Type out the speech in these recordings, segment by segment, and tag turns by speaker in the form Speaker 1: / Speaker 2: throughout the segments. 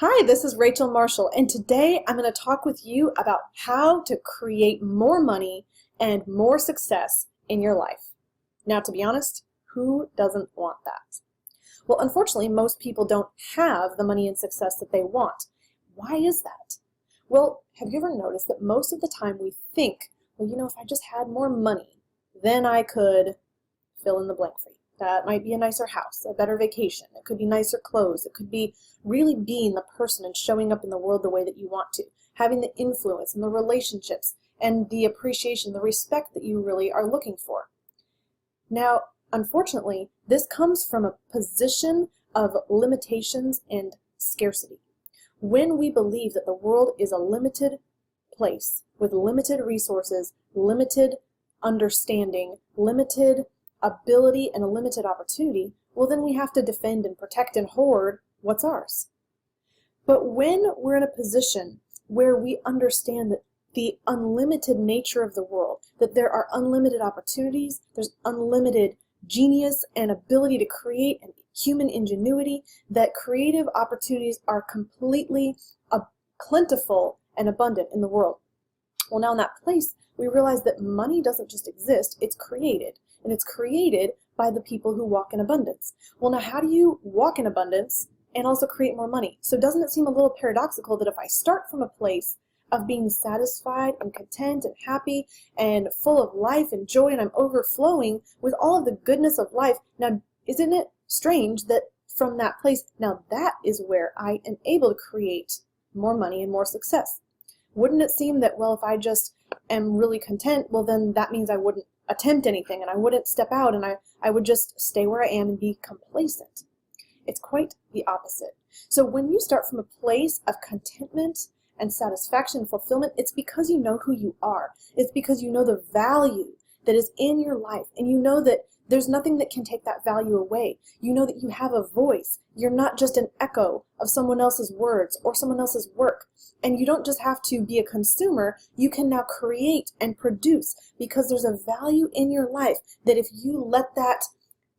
Speaker 1: Hi, this is Rachel Marshall, and today I'm going to talk with you about how to create more money and more success in your life. Now, to be honest, who doesn't want that? Well, unfortunately, most people don't have the money and success that they want. Why is that? Well, have you ever noticed that most of the time we think, well, if I just had more money, then I could fill in the blank for you. That might be a nicer house, a better vacation. It could be nicer clothes. It could be really being the person and showing up in the world the way that you want to, having the influence and the relationships and the appreciation, the respect that you really are looking for. Now, unfortunately, this comes from a position of limitations and scarcity. When we believe that the world is a limited place with limited resources, limited understanding, limited ability, and a limited opportunity, well, then we have to defend and protect and hoard what's ours. But when we're in a position where we understand that the unlimited nature of the world, that there are unlimited opportunities, there's unlimited genius and ability to create and human ingenuity, that creative opportunities are completely plentiful and abundant in the world. Well, now in that place, we realize that money doesn't just exist, it's created. And it's created by the people who walk in abundance. Well, now how do you walk in abundance and also create more money? So doesn't it seem a little paradoxical that if I start from a place of being satisfied and content and happy and full of life and joy, and I'm overflowing with all of the goodness of life, now isn't it strange that from that place, now that is where I am able to create more money and more success? Wouldn't it seem that, well, if I just am really content, well, then that means I wouldn't attempt anything and I wouldn't step out and I would just stay where I am and be complacent? It's quite the opposite. So when you start from a place of contentment and satisfaction and fulfillment, it's because you know who you are. It's because you know the value that is in your life, and you know that there's nothing that can take that value away. You know that you have a voice. You're not just an echo of someone else's words or someone else's work. And you don't just have to be a consumer. You can now create and produce, because there's a value in your life that if you let that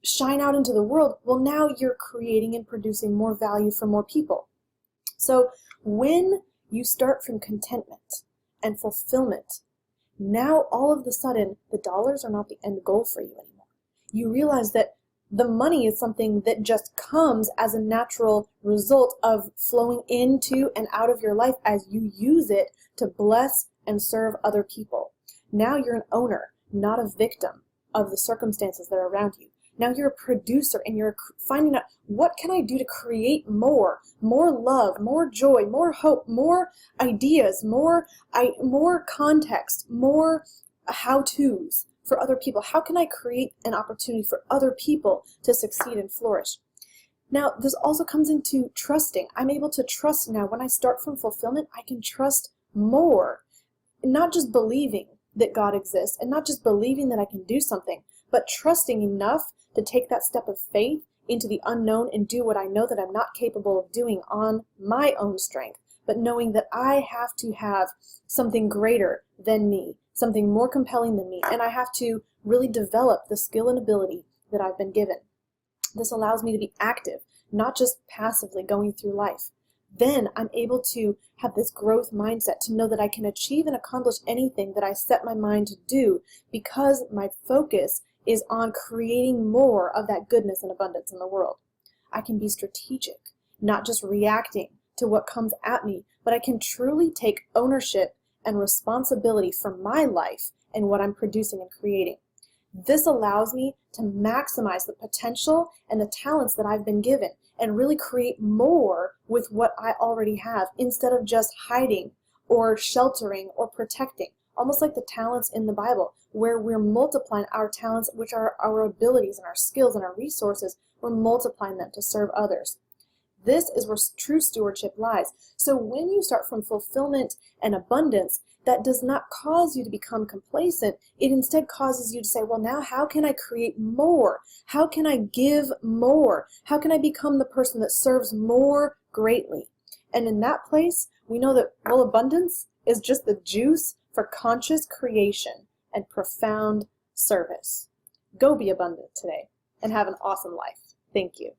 Speaker 1: shine out into the world, well, now you're creating and producing more value for more people. So when you start from contentment and fulfillment, now all of a sudden the dollars are not the end goal for you anymore. You realize that the money is something that just comes as a natural result of flowing into and out of your life as you use it to bless and serve other people. Now you're an owner, not a victim of the circumstances that are around you. Now you're a producer, and you're finding out, what can I do to create more love, more joy, more hope, more ideas, more context, more how-tos for other people? How can I create an opportunity for other people to succeed and flourish? Now, this also comes into trusting. I'm able to trust now. When I start from fulfillment, I can trust more, not just believing that God exists and not just believing that I can do something, but trusting enough to take that step of faith into the unknown and do what I know that I'm not capable of doing on my own strength, but knowing that I have to have something greater than me, something more compelling than me, and I have to really develop the skill and ability that I've been given. This allows me to be active, not just passively going through life. Then I'm able to have this growth mindset to know that I can achieve and accomplish anything that I set my mind to do, because my focus is on creating more of that goodness and abundance in the world. I can be strategic, not just reacting to what comes at me, but I can truly take ownership and responsibility for my life and what I'm producing and creating. This allows me to maximize the potential and the talents that I've been given and really create more with what I already have, instead of just hiding or sheltering or protecting. Almost like the talents in the Bible, where we're multiplying our talents, which are our abilities and our skills and our resources. We're multiplying them to serve others. This is where true stewardship lies. So when you start from fulfillment and abundance, that does not cause you to become complacent. It instead causes you to say, well, now how can I create more? How can I give more? How can I become the person that serves more greatly? And in that place, we know that, well, abundance is just the juice for conscious creation and profound service. Go be abundant today and have an awesome life. Thank you.